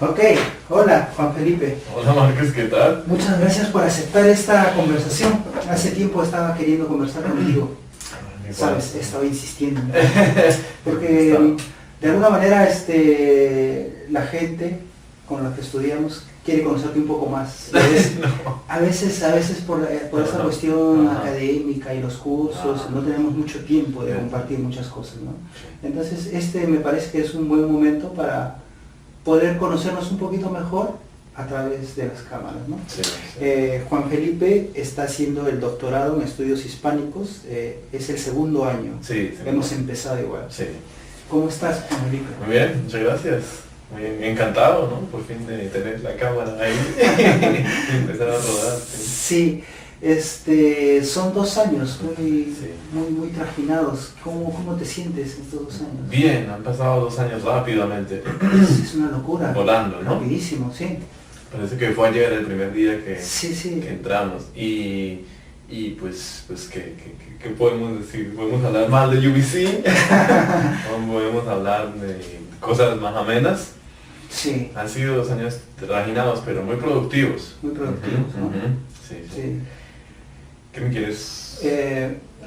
Ok, hola Juan Felipe. Hola Márquez, ¿qué tal? Muchas gracias por aceptar esta conversación. Hace tiempo estaba queriendo conversar contigo. Sabes, he estado insistiendo. Porque de alguna manera la gente con la que estudiamos quiere conocerte un poco más. A veces por esa cuestión académica y los cursos no tenemos mucho tiempo de compartir muchas cosas, ¿no? Entonces me parece que es un buen momento para poder conocernos un poquito mejor a través de las cámaras, ¿no? Sí. Juan Felipe está haciendo el doctorado en estudios hispánicos, es el segundo año. Sí. Hemos empezado igual. Sí. ¿Cómo estás, Juan Felipe? Muy bien, muchas gracias. Muy encantado, ¿no? Por fin de tener la cámara ahí y empezar a rodar. Sí. Son 2 años muy trajinados. ¿Cómo te sientes estos 2 años? Bien, han pasado 2 años rápidamente. Es una locura. Volando, ¿no? Rapidísimo, sí. Parece que fue ayer el primer día que entramos. Y pues ¿qué podemos decir? ¿Podemos hablar mal de UBC? ¿O podemos hablar de cosas más amenas? Sí. Han sido 2 años trajinados, pero muy productivos. Muy productivos, ¿no? Sí. ¿Qué me quieres?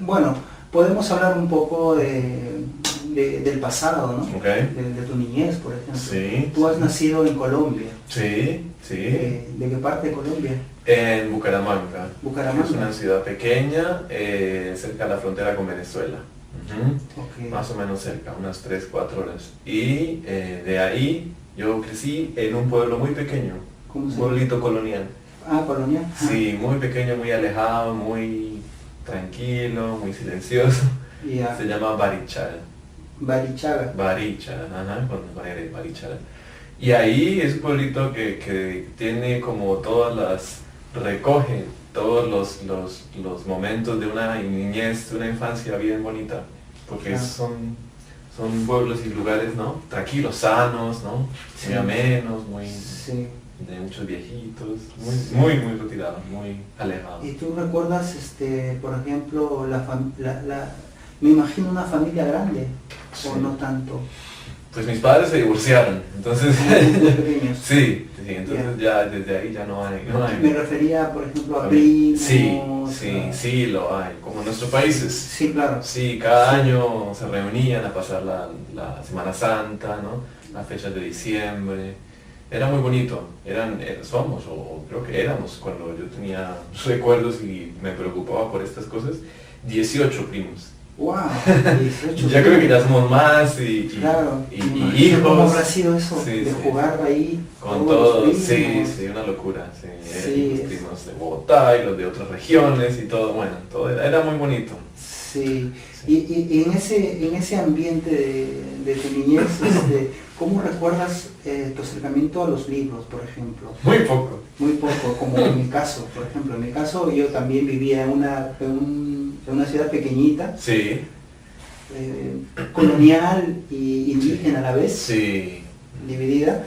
Bueno, podemos hablar un poco del pasado, ¿no? Okay. De tu niñez, por ejemplo. Sí. Tú has nacido en Colombia. Sí. ¿De qué parte de Colombia? En Bucaramanga. Bucaramanga. Es una ciudad pequeña, cerca de la frontera con Venezuela. Okay. Más o menos cerca, unas 3-4 horas. Y de ahí yo crecí en un pueblo muy pequeño, ¿Cómo se un pueblito colonial. Ah, colonial. Sí, muy pequeño, muy alejado, muy tranquilo, muy silencioso. Yeah. Se llama Barichara. Barichara. Con Barichara. Y ahí es un pueblito que tiene como recoge todos los momentos de una niñez, de una infancia bien bonita. Porque son pueblos y lugares, ¿no? Tranquilos, sanos, ¿no? Sí. Muy amenos, Sí. de muchos viejitos, muy retirados, muy alejados. ¿Y tú recuerdas, por ejemplo, me imagino una familia grande, Sí. o no tanto? Pues mis padres se divorciaron, entonces Muy pequeños. sí, entonces ya desde ahí ya no hay. Me refería, por ejemplo, a primos. Sí, lo hay, como en nuestros países. Sí, claro. Sí, cada año se reunían a pasar la Semana Santa, ¿no? Las fechas de diciembre. Era muy bonito, creo que éramos, cuando yo tenía recuerdos y me preocupaba por estas cosas, 18 primos. ¡Wow! 18 Ya creo que ya somos más claro, y hijos. ¿Cómo habrá sido eso? Sí, de jugar ahí con todos, los sí, primos. una locura. Sí, los primos de Bogotá y los de otras regiones y todo, bueno, todo era muy bonito. Sí. Y en ese ambiente de tu niñez, ¿cómo recuerdas tu acercamiento a los libros, por ejemplo? Muy poco. Muy poco, como en mi caso, por ejemplo. En mi caso yo también vivía en una ciudad pequeñita, Sí. colonial y indígena a la vez, Sí. dividida.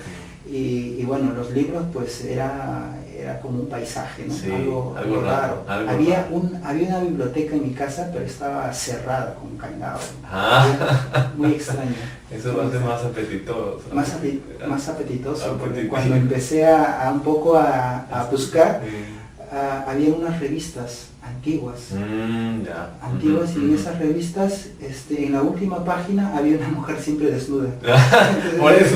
Y bueno, los libros pues era como un paisaje, ¿no? Sí, algo raro. Había una biblioteca en mi casa, pero estaba cerrada con candado. Muy extraño. Eso lo hace más apetitoso. Más apetitoso, porque Apetitoso. cuando empecé a un poco a buscar, había unas revistas antiguas. Antiguas, y en esas revistas, en la última página había una mujer siempre desnuda. Por eso,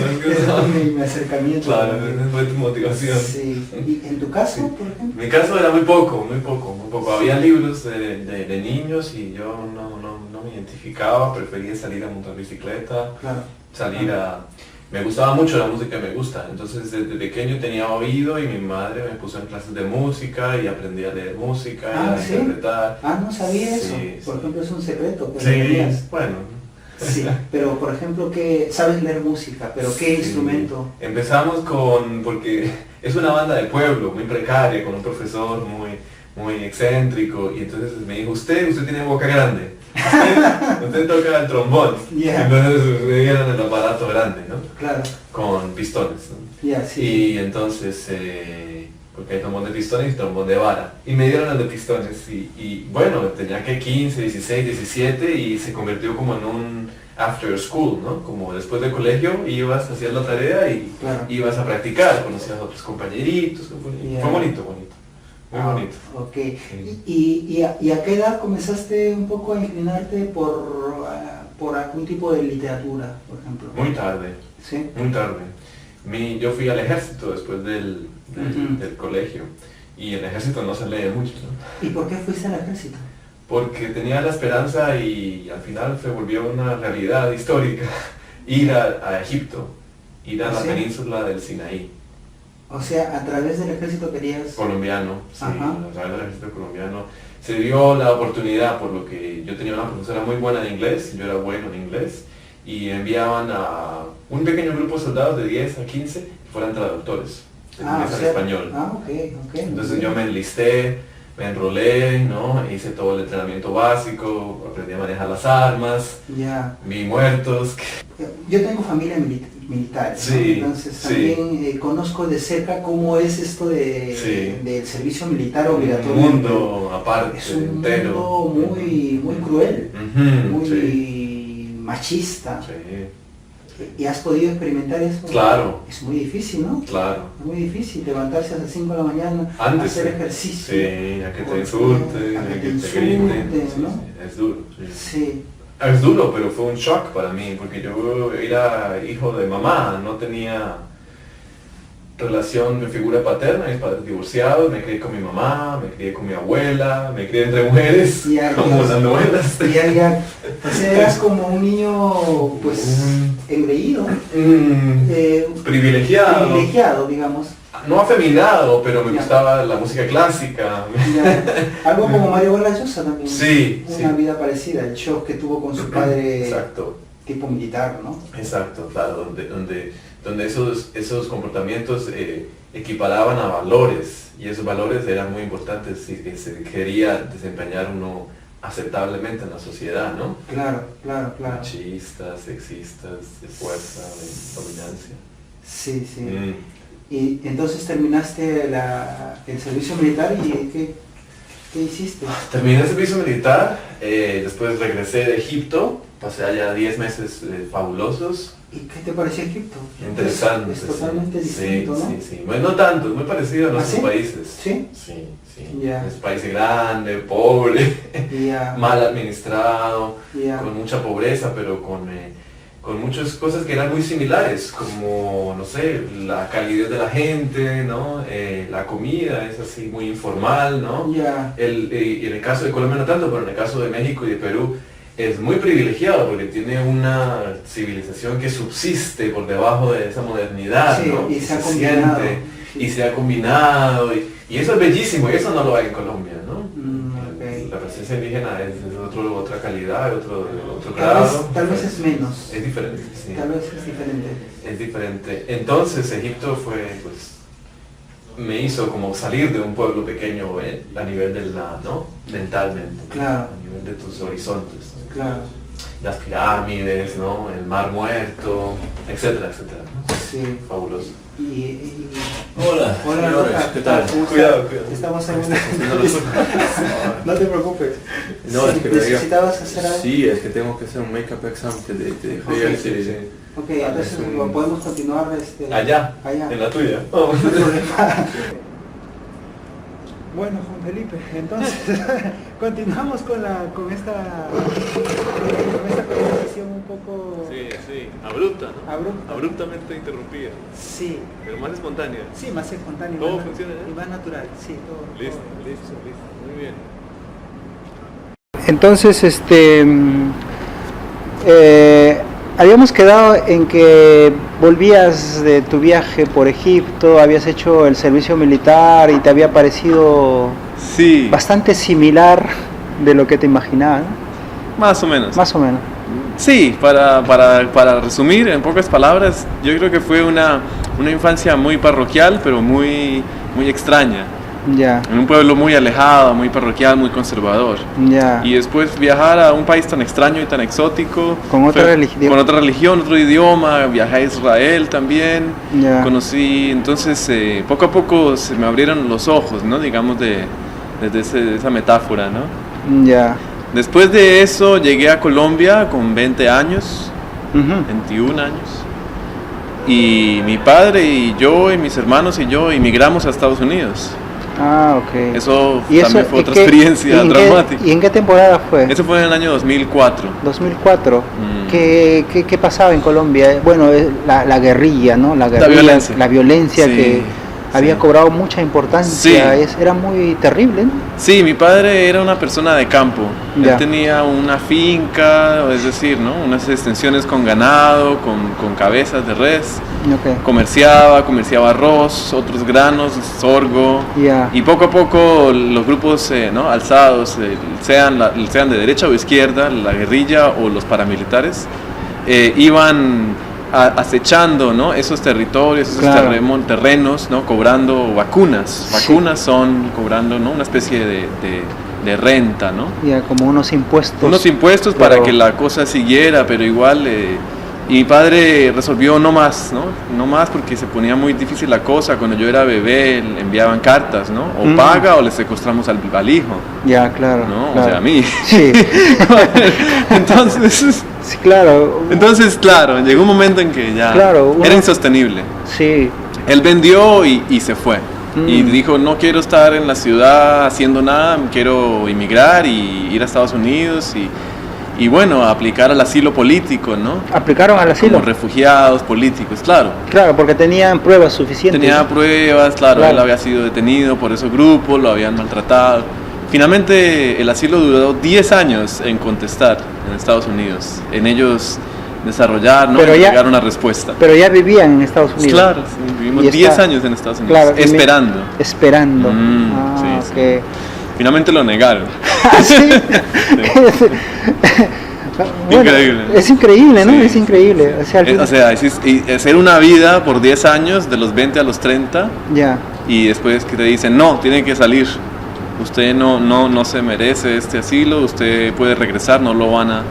mi acercamiento. Claro, esa fue tu motivación. Sí. ¿Y en tu caso, por ejemplo? Mi caso era muy poco. Había libros de niños y yo no me identificaba, prefería salir a montar bicicleta, Claro. Me gustaba mucho la música, me gusta, entonces desde pequeño tenía oído y mi madre me puso en clases de música y aprendí a leer música y a interpretar. No sabía eso. Sí, por ejemplo, es un secreto. Bueno. Sí, pero por ejemplo, ¿sabes leer música? ¿Pero qué instrumento? Empezamos porque es una banda de pueblo, muy precaria, con un profesor muy excéntrico, y entonces me dijo, usted tiene boca grande, usted toca el trombón. Entonces me dieron el aparato grande, ¿no? Claro. Con pistones, ¿no? Sí. Y entonces porque hay trombón de pistones y trombón de vara. Y me dieron las de pistones y bueno, tenía que 15, 16, 17 y se convirtió como en un after school, ¿no? Como después del colegio ibas a hacer la tarea y Claro. ibas a practicar, conocías a otros compañeritos. Yeah. Fue bonito, muy bonito. Ok. Sí. ¿Y a qué edad comenzaste un poco a inclinarte por algún tipo de literatura, por ejemplo? Muy tarde, ¿Sí? muy tarde. Yo fui al ejército después del colegio y en el ejército no se lee mucho, ¿no? ¿Y por qué fuiste al ejército? Porque tenía la esperanza y al final se volvió una realidad histórica ir a Egipto, ir a la ¿Sí? península del Sinaí. O sea, a través del ejército querías... Colombiano, sí, Ajá. a través del ejército colombiano. Se dio la oportunidad, por lo que yo tenía una profesora muy buena de inglés, yo era bueno en inglés, y enviaban a un pequeño grupo de soldados de 10 a 15 que fueran traductores, de inglés o al sea, español. ok. Entonces yo me enlisté, me enrolé, ¿no? Hice todo el entrenamiento básico, aprendí a manejar las armas, Ya. vi muertos. Yo tengo familia militar, ¿no? Sí, Entonces sí. también conozco de cerca cómo es esto Sí. del servicio militar obligatorio. Un mundo aparte, Es un entero. mundo muy cruel, Ujú, muy sí, machista. sí, ¿Y has podido experimentar eso? Claro. Es muy difícil, ¿no? claro. Es muy difícil levantarse a las 5 de la mañana, Antes, hacer sí. ejercicio. Sí, a que te Porque- insulten, a a que que te te insulten, griten. Sí, ¿no? sí, es duro. Sí. Sí, Es duro, pero fue un shock para mí, porque yo era hijo de mamá, no tenía relación de figura paterna, mis padres divorciados, me crié con mi mamá, me crié con mi abuela, me crié entre mujeres, Ya, como ya. las novelas. ya. O sea, eras como un niño, pues, engreído, Privilegiado, privilegiado, digamos. no afeminado, pero me Ya. gustaba la música clásica. Ya. Algo como Mario Vargas Llosa también. Sí, Una sí. vida parecida, el shock que tuvo con su padre Exacto. tipo militar, ¿no? Exacto, claro, donde esos comportamientos equiparaban a valores y esos valores eran muy importantes si que se quería desempeñar uno aceptablemente en la sociedad, ¿no? Claro. Machistas, sexistas, de fuerza, de dominancia. Sí. Mm. Y entonces terminaste el servicio militar y ¿qué hiciste? Terminé el servicio militar, después regresé de Egipto, pasé allá 10 meses fabulosos. ¿Y qué te pareció Egipto? Interesante. Es totalmente sí, distinto, ¿no? Sí. Bueno, no tanto, es muy parecido a nuestros ¿Ah, sí? países. ¿Sí? Sí. Ya. Es un país grande, pobre, Ya. mal administrado, Ya. con mucha pobreza, pero con muchas cosas que eran muy similares, como, no sé, la calidez de la gente, ¿no? La comida es así muy informal, ¿no? Ya. Y en el caso de Colombia no tanto, pero en el caso de México y de Perú es muy privilegiado porque tiene una civilización que subsiste por debajo de esa modernidad, Sí, ¿no? y Que se ha combinado. siente, Sí. y se ha combinado, y eso es bellísimo, y eso no lo hay en Colombia, ¿no? Ok. La presencia indígena es otra calidad, otro Tal vez, grado. tal vez es menos. Es diferente, sí. Tal vez es diferente. Es diferente. Entonces Egipto fue, pues, me hizo como salir de un pueblo pequeño a nivel de ¿no? Mentalmente. Claro. A nivel de tus horizontes. ¿no? Claro. Las pirámides, ¿no? El mar muerto, etcétera, etcétera. ¿no? Sí. Fabuloso. Hola, Hola, señores, Roca, ¿qué tal? ¿Cómo Cuidado, estás? cuidado. Estamos en una... No, No te preocupes. No, es que me diga- ¿Necesitabas hacer algo? Sí, es que tengo que hacer un make-up exam que te dejé Ok, ahí, sí, sí. Ok, entonces es un- lo podemos continuar Allá, allá. en la tuya. No hay problema. Bueno, Juan Felipe, entonces continuamos con esta conversación un poco Sí, abrupta, ¿no? abrupta. Abruptamente interrumpida, Sí, pero más espontánea. sí, más espontáneo. Todo más- funciona, ¿eh? y más natural, sí, todo. Listo, todo. listo. Muy bien. Entonces, habíamos quedado en que volvías de tu viaje por Egipto, habías hecho el servicio militar y te había parecido Sí, bastante similar de lo que te imaginabas, ¿no? más o menos. Más o menos. Sí, para resumir en pocas palabras, yo creo que fue una infancia muy parroquial, pero muy extraña. Ya, en un pueblo muy alejado, muy parroquial, muy conservador. ya. Y después viajar a un país tan extraño y tan exótico. Con otra religión. Con otra religión, otro idioma. Viajé a Israel también. Ya. Conocí, entonces poco a poco se me abrieron los ojos, ¿no? Digamos desde esa metáfora, ¿no? Ya. Después de eso llegué a Colombia con 20 años, Ujú. 21 años. Y mi padre y yo y mis hermanos y yo emigramos a Estados Unidos. Ah, ok. Eso ¿Y también fue en otra qué- experiencia en dramática. ¿Y en qué temporada fue? Eso fue en el año 2004. 2004. Mm. ¿Qué pasaba en Colombia? Bueno, la guerrilla, ¿no? La violencia. La violencia Sí, que había sí. cobrado mucha importancia. Sí. Era muy terrible, ¿no? Sí, mi padre era una persona de campo. Ya. Él tenía una finca, es decir, ¿no? Unas extensiones con ganado, con cabezas de res. Ok. Comerciaba arroz, otros granos, sorgo. Ya. Y poco a poco los grupos ¿no? alzados, sean de derecha o izquierda, la guerrilla o los paramilitares, iban acechando, ¿no? esos territorios, esos Claro. terrenos, ¿no? cobrando vacunas. Sí. Vacunas son cobrando, ¿no? una especie de renta, ¿no? Ya, como unos impuestos. Unos impuestos Pero- para que la cosa siguiera, pero igual. Y mi padre resolvió no más, ¿no? No más porque se ponía muy difícil la cosa. Cuando yo era bebé le enviaban cartas, ¿no? O Mm. paga o le secuestramos al hijo, Ya, claro. ¿no? claro. O sea, a mí. Sí. Entonces, Sí, claro. claro, llegó un momento en que ya Claro, era insostenible. Sí. Él vendió y se fue. Mm. Y dijo, no quiero estar en la ciudad haciendo nada, quiero emigrar y ir a Estados Unidos y bueno, aplicar al asilo político, ¿no? ¿Aplicaron al asilo? Como refugiados políticos, claro. Claro, porque tenían pruebas suficientes. Tenía pruebas, claro, Claro. él había sido detenido por esos grupos, lo habían maltratado. Finalmente el asilo duró 10 años en contestar en Estados Unidos, en ellos desarrollar, ¿no? Pero ya- Entregar una respuesta. Pero ya vivían en Estados Unidos. Claro, sí, vivimos Y 10 está- años en Estados Unidos, Claro, y esperando. Esperando. Sí, sí. ok. Finalmente lo negaron. Ah, sí. Bueno, Increíble. Es increíble, ¿no? Sí, Es increíble. sí. O sea, al O sea, hacer una vida por 10 años, de los 20 a los 30, ya. y después que te dicen, no, tiene que salir. Usted no se merece este asilo, usted puede regresar, no lo van a...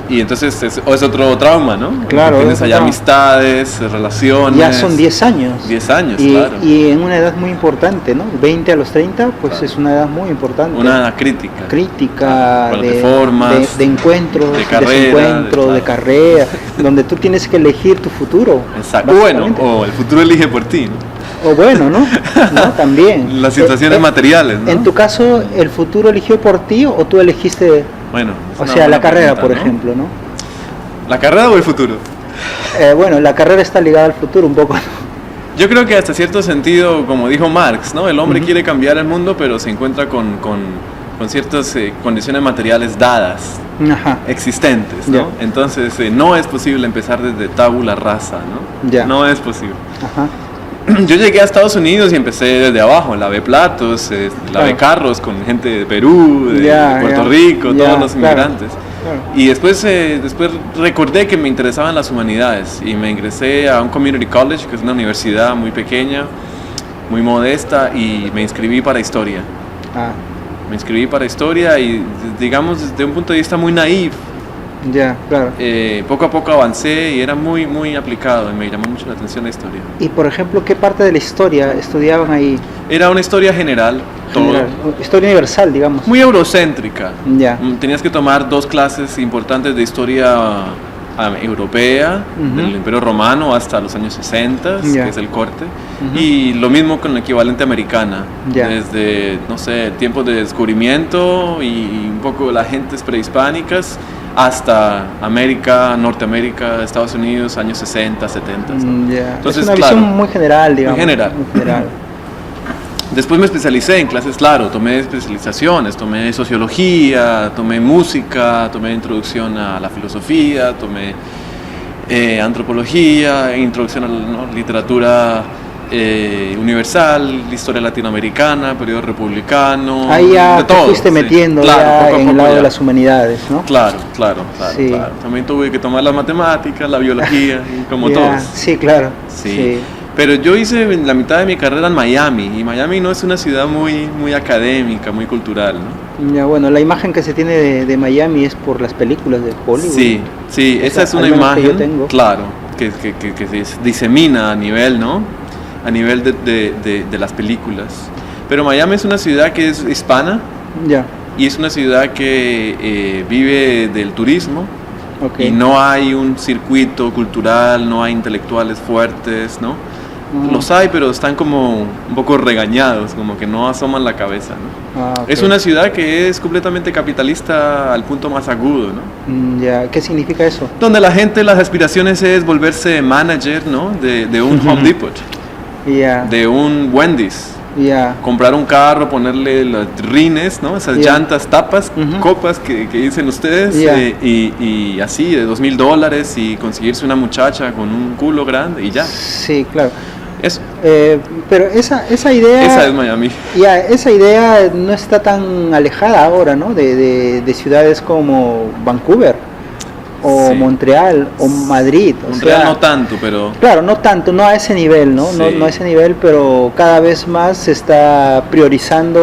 Y entonces es otro trauma, ¿no? Claro, Tienes es allá otro- amistades, relaciones. Ya son 10 años. 10 años, y, claro. y en una edad muy importante, ¿no? 20 a los 30, pues Claro. es una edad muy importante. Una crítica. Crítica, Para de, reformas, de encuentros, de carrera, desencuentros, de claro. carrera, donde tú tienes que elegir tu futuro. Exacto. Bueno, básicamente. o el futuro elige por ti, ¿no? O bueno, ¿no? ¿No? También. Las situaciones materiales, ¿no? En tu caso, ¿el futuro eligió por ti o tú elegiste, Bueno, es o una sea, la buena carrera, pregunta, por ¿no? ejemplo, ¿no? ¿La carrera o el futuro? Bueno, la carrera está ligada al futuro un poco. Yo creo que hasta cierto sentido, como dijo Marx, ¿no? El hombre quiere cambiar el mundo, pero se encuentra con ciertas condiciones materiales dadas, Ajá. existentes, ¿no? Ya. Entonces, no es posible empezar desde tabula rasa, ¿no? Ya. No es posible. Ajá. Yo llegué a Estados Unidos y empecé desde abajo, lavé platos, lavé Claro. carros con gente de Perú, de Ya, Puerto ya. Rico, Ya, todos los claro. inmigrantes. Claro. Y después recordé que me interesaban las humanidades y me ingresé a un community college, que es una universidad muy pequeña, muy modesta, y me inscribí para historia. Ah, Me inscribí para historia y, digamos, desde un punto de vista muy naif, ya, claro. poco a poco avancé y era muy, muy aplicado y me llamó mucho la atención la historia. Y por ejemplo, ¿qué parte de la historia estudiaban ahí? Era una historia general, todo. General, historia universal, digamos. Muy eurocéntrica. Ya. Tenías que tomar 2 clases importantes de historia europea, Ujú. del Imperio Romano hasta los años 60, Ya. que es el corte, Ujú. y lo mismo con la equivalente americana, Ya. desde, no sé, tiempos de descubrimiento y un poco las gentes prehispánicas hasta América, Norteamérica, Estados Unidos, años 60, 70. ¿no? Ya. Entonces, es una claro, visión muy general, digamos. general. Muy general. Después me especialicé en clases, claro, tomé especializaciones, tomé sociología, tomé música, tomé introducción a la filosofía, tomé antropología, introducción a la literatura universal, historia latinoamericana, periodo republicano, Ahí ya de te todo, fuiste sí. metiendo Claro, ya poco a en el poco lado ya. de las humanidades, ¿no? Claro. Sí. También tuve que tomar las matemáticas, la biología, y como Ya, todos. Sí, claro. Sí. Pero yo hice la mitad de mi carrera en Miami, y Miami no es una ciudad muy académica, muy cultural, ¿no? Ya, bueno, la imagen que se tiene de Miami es por las películas de Hollywood. Sí, esa es una imagen, claro, que se disemina a nivel, ¿no? A nivel de las películas. Pero Miami es una ciudad que es hispana, ya, y es una ciudad que vive del turismo. Okay. Y no hay un circuito cultural, no hay intelectuales fuertes, ¿no? Los hay, pero están como un poco regañados, como que no asoman la cabeza, ¿no? Okay. Es una ciudad que es completamente capitalista al punto más agudo, ¿no? Ya, ¿qué significa eso? Donde la gente, las aspiraciones es volverse manager, ¿no? De un Home Depot, de un Wendy's. Comprar un carro, ponerle los rines, ¿no? Esas llantas, tapas, copas que dicen ustedes, y así de $2,000, y conseguirse una muchacha con un culo grande y ya. Sí, claro. Eso. Pero esa idea... Esa es Miami. Esa idea no está tan alejada ahora, ¿no? De ciudades como Vancouver, o Montreal, o Madrid. Montreal no tanto, pero... Claro, no tanto, no a ese nivel, ¿no? Sí. No a ese nivel, pero cada vez más se está priorizando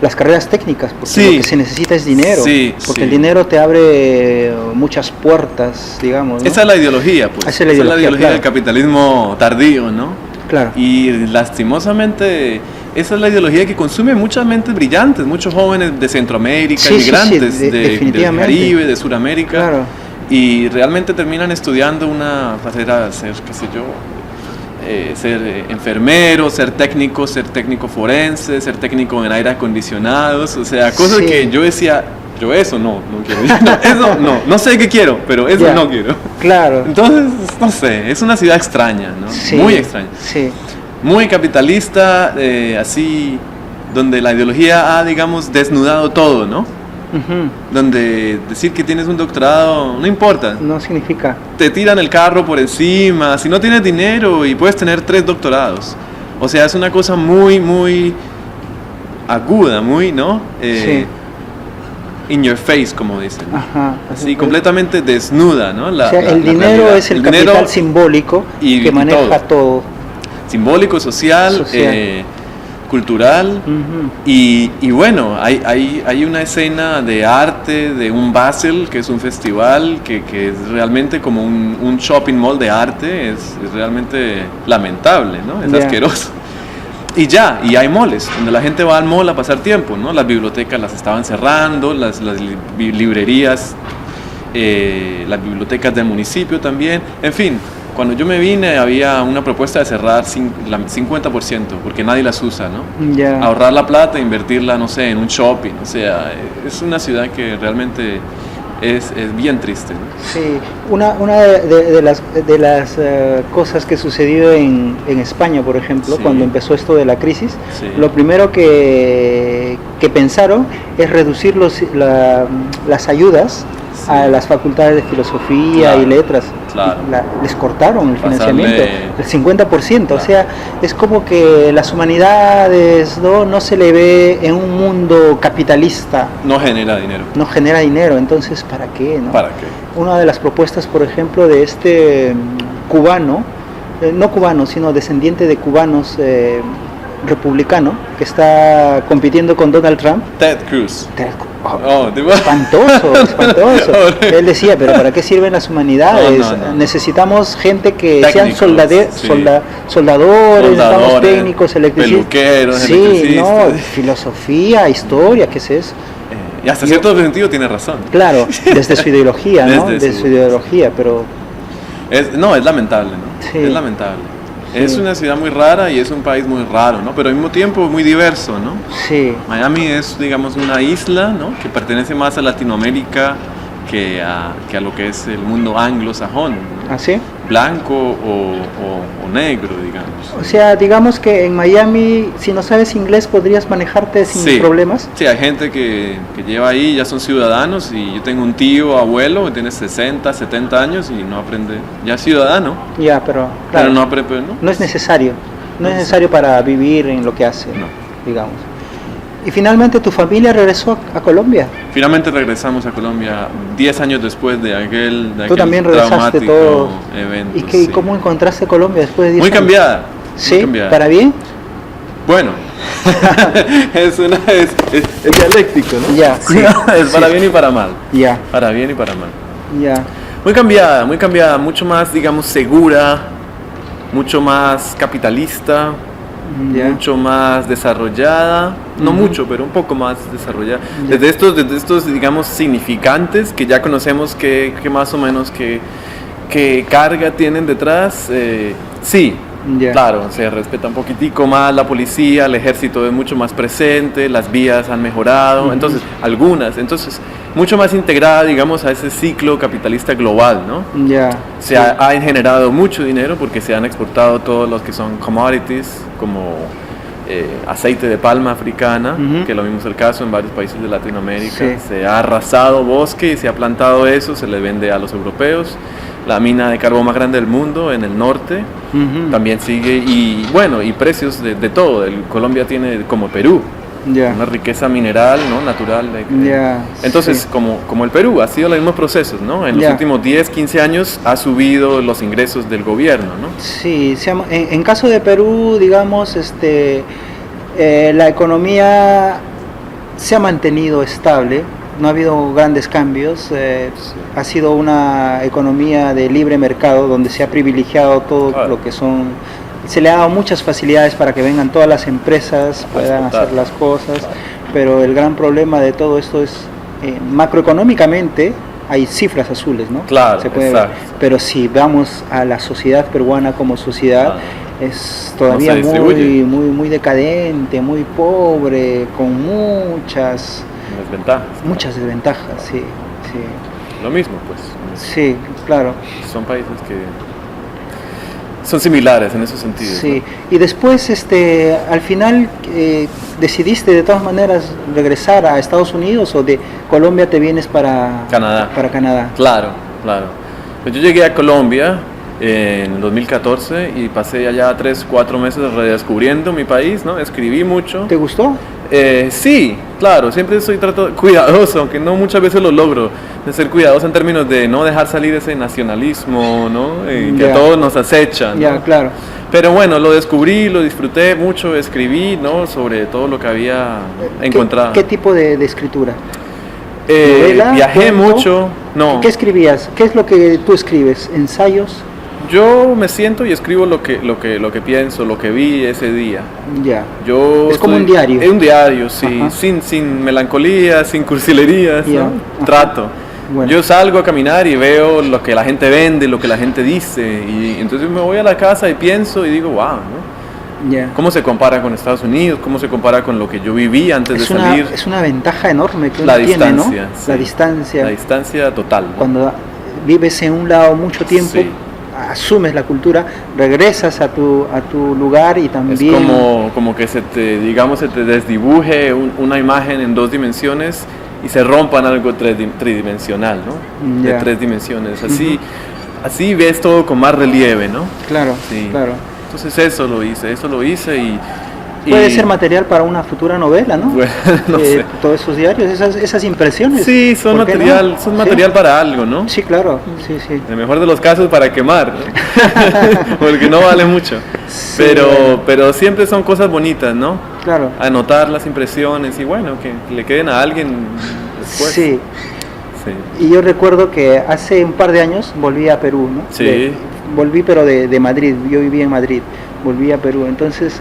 las carreras técnicas, porque lo que se necesita es dinero, porque el dinero te abre muchas puertas, digamos, ¿no? Esa es la ideología, pues. Esa es la ideología del capitalismo tardío, ¿no? Claro. Y lastimosamente... Esa es la ideología que consume muchas mentes brillantes, muchos jóvenes de Centroamérica, inmigrantes del Caribe, de Sudamérica, claro. Y realmente terminan estudiando una carrera, ser, qué sé yo, ser enfermero, ser técnico forense, ser técnico en aire acondicionados, o sea, cosas que yo decía, yo eso no quiero, no sé qué quiero, pero eso no quiero. Claro. Entonces, no sé, es una ciudad extraña, ¿no? Sí, muy extraña. Sí. Muy capitalista, así, donde la ideología ha, digamos, desnudado todo, ¿no? Donde decir que tienes un doctorado no importa. No significa. Te tiran el carro por encima, si no tienes dinero y puedes tener 3 doctorados. O sea, es una cosa muy aguda, muy, ¿no? In your face, como dicen. Ajá. Así, completamente desnuda, ¿no? El dinero es el capital simbólico que maneja todo. Simbólico, social. Cultural, y bueno, hay una escena de arte de un Basel, que es un festival que es realmente como un shopping mall de arte, es realmente lamentable, ¿no? Es asqueroso. Y hay moles, donde la gente va al mall a pasar tiempo, ¿no? Las bibliotecas las estaban cerrando, las librerías, las bibliotecas del municipio también, en fin. Cuando yo me vine había una propuesta de cerrar 50%, porque nadie las usa, ¿no? Ahorrar la plata e invertirla, no sé, en un shopping, o sea, es una ciudad que realmente es bien triste, ¿no? Sí, una de las cosas que sucedió en España, por ejemplo, cuando empezó esto de la crisis, lo primero que pensaron es reducir las ayudas a las facultades de filosofía y letras. Les cortaron el financiamiento, el 50%, o sea, es como que las humanidades no se le ve en un mundo capitalista. No genera dinero. Entonces, ¿para qué? ¿No? ¿Para qué? Una de las propuestas, por ejemplo, de este cubano, no cubano, sino descendiente de cubanos, republicano, que está compitiendo con Donald Trump. Ted Cruz. Espantoso. Él decía, pero ¿para qué sirven las humanidades? No. Necesitamos gente que técnicos, sean soldadores, necesitamos técnicos, electricistas. Peluqueros, filosofía, historia, ¿qué es eso? Y hasta cierto sentido tiene razón. Claro, desde su ideología, ¿no? Desde su ideología, pero... Es lamentable, ¿no? Sí. Es lamentable. Es una ciudad muy rara y es un país muy raro, ¿no? Pero al mismo tiempo muy diverso, ¿no? Sí. Miami es, digamos, una isla, ¿no? Que pertenece más a Latinoamérica que a lo que es el mundo anglosajón, ¿no? ¿Ah, sí? Blanco o negro, digamos. O sea, digamos que en Miami, si no sabes inglés, podrías manejarte sin problemas. Sí, hay gente que lleva ahí, ya son ciudadanos, y yo tengo un tío, abuelo, que tiene 60, 70 años y no aprende, ya es ciudadano. Ya, pero claro, no aprende, ¿no? No es necesario, no es necesario para vivir en lo que hace, digamos. Y finalmente tu familia regresó a Colombia. Finalmente regresamos a Colombia 10 años después de aquel Tú también regresaste traumático todo. evento. ¿Y sí. cómo encontraste Colombia después de 10 Muy años? cambiada. ¿Sí? Muy cambiada. ¿Para bien? Bueno, es dialéctico, ¿no? Ya, sí. Es para bien y para mal. Ya, Para bien y para mal. ya. Muy cambiada, mucho más, digamos, segura, mucho más capitalista, Ya. mucho más desarrollada, no mucho, pero un poco más desarrollada. Ya. Desde estos, digamos, significantes que ya conocemos que más o menos que carga tienen detrás, sí. Ya. Claro, se respeta un poquitico más la policía, el ejército es mucho más presente, las vías han mejorado, entonces, mucho más integrada, digamos, a ese ciclo capitalista global, ¿no? Ya. Se ha generado mucho dinero porque se han exportado todos los que son commodities, como aceite de palma africana, Ujú. que lo mismo es el caso en varios países de Latinoamérica. Sí. Se ha arrasado bosque y se ha plantado eso, se le vende a los europeos. La mina de carbón más grande del mundo en el norte Ujú. también sigue, y bueno, y precios de todo. Colombia tiene, como Perú, Ya. una riqueza mineral, ¿no? Natural. Ya, Entonces, sí. como el Perú, ha sido los mismos procesos, ¿no? En los Ya. últimos 10, 15 años ha subido los ingresos del gobierno, ¿no? Sí, en caso de Perú, digamos, la economía se ha mantenido estable, no ha habido grandes cambios, ha sido una economía de libre mercado donde se ha privilegiado todo Claro. lo que son, se le ha dado muchas facilidades para que vengan todas las empresas, puedan exportar. hacer las cosas, pero el gran problema de todo esto es macroeconómicamente hay cifras azules, ¿no? Claro, Se puede ver. exacto. Pero si vamos a la sociedad peruana como sociedad, es todavía No se distribuye. muy decadente, muy pobre, con muchas desventajas, sí, Lo mismo, pues. sí, claro, Son países que son similares en esos sentidos. sí. Y después, al final, decidiste de todas maneras regresar a Estados Unidos o de Colombia te vienes para Canadá. Para Canadá. ¿No? Claro. Pues yo llegué a Colombia en 2014 y pasé allá 3-4 meses redescubriendo mi país, ¿no? Escribí mucho. ¿Te gustó? Sí, claro, siempre trato cuidadoso, aunque no muchas veces lo logro, de ser cuidadoso en términos de no dejar salir ese nacionalismo, ¿no? Que Ya. a todos nos acecha, ¿no? Ya, claro. Pero bueno, lo descubrí, lo disfruté mucho, escribí, ¿no? Sobre todo lo que había encontrado. ¿Qué tipo de escritura? ¿Novela? Viajé ¿Cuento? mucho, no. ¿Qué escribías? ¿Qué es lo que tú escribes? ¿Ensayos? Yo me siento y escribo lo que pienso, lo que vi ese día. Ya. Yo Es como un diario. Es un diario, sí, Ajá. sin melancolía, sin cursilerías, Ya. ¿no? Ajá. Trato. Bueno. Yo salgo a caminar y veo lo que la gente vende, lo que la gente dice, y entonces me voy a la casa y pienso y digo, wow, ¿no? Ya. ¿Cómo se compara con Estados Unidos? ¿Cómo se compara con lo que yo viví antes de salir? Es una ventaja enorme que La uno tiene, ¿no? distancia, sí. La distancia. La distancia total, ¿no? Cuando vives en un lado mucho tiempo, Sí. asumes la cultura, regresas a tu lugar y Es también... como que se te desdibuje una imagen en 2 dimensiones y se rompa en algo tridimensional, ¿no? Ya. De 3 dimensiones. Así ves todo con más relieve, ¿no? Claro, Sí. claro. Entonces eso lo hice y Puede ser material para una futura novela, ¿no? Bueno, no sé. Todos esos diarios, esas impresiones. Sí, son ¿por qué material, no? son Sí. material para algo, ¿no? Sí, claro, sí. En el mejor de los casos para quemar, ¿no? Porque no vale mucho. Sí, Pero siempre son cosas bonitas, ¿no? Claro. Anotar las impresiones y bueno, que le queden a alguien después. Sí. Sí. Y yo recuerdo que hace un par de años volví a Perú, ¿no? Sí. Volví pero de Madrid, yo vivía en Madrid, volví a Perú. Entonces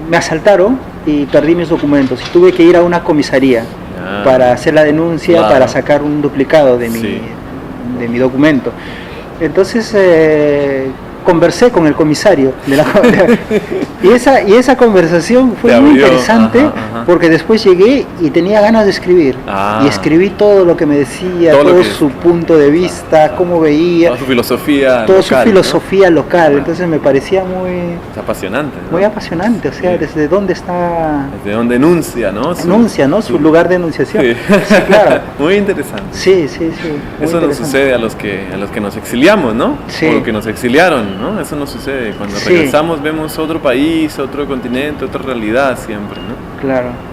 me asaltaron y perdí mis documentos y tuve que ir a una comisaría Ah. para hacer la denuncia, Claro. para sacar un duplicado de Sí. mi documento. Entonces conversé con el comisario de la y esa conversación fue Te muy abrió, interesante, ajá. porque después llegué y tenía ganas de escribir. Ah. Y escribí todo lo que me decía, Todo lo todo que- su punto de vista, cómo veía, Toda su filosofía toda local, su filosofía local. Ah. Entonces me parecía muy, ¿no? Es apasionante, ¿no? muy apasionante, o sea, Sí. desde dónde está, Desde donde enuncia, ¿no? enuncia, ¿no? Su lugar de enunciación. Sí. Sí, claro. Muy interesante. Sí. muy Eso nos interesante. sucede a los que nos exiliamos, ¿no? Sí. O los que nos exiliaron, ¿no? Eso nos sucede. Cuando Sí. regresamos vemos otro país, otro continente, otra realidad siempre, ¿no? Claro.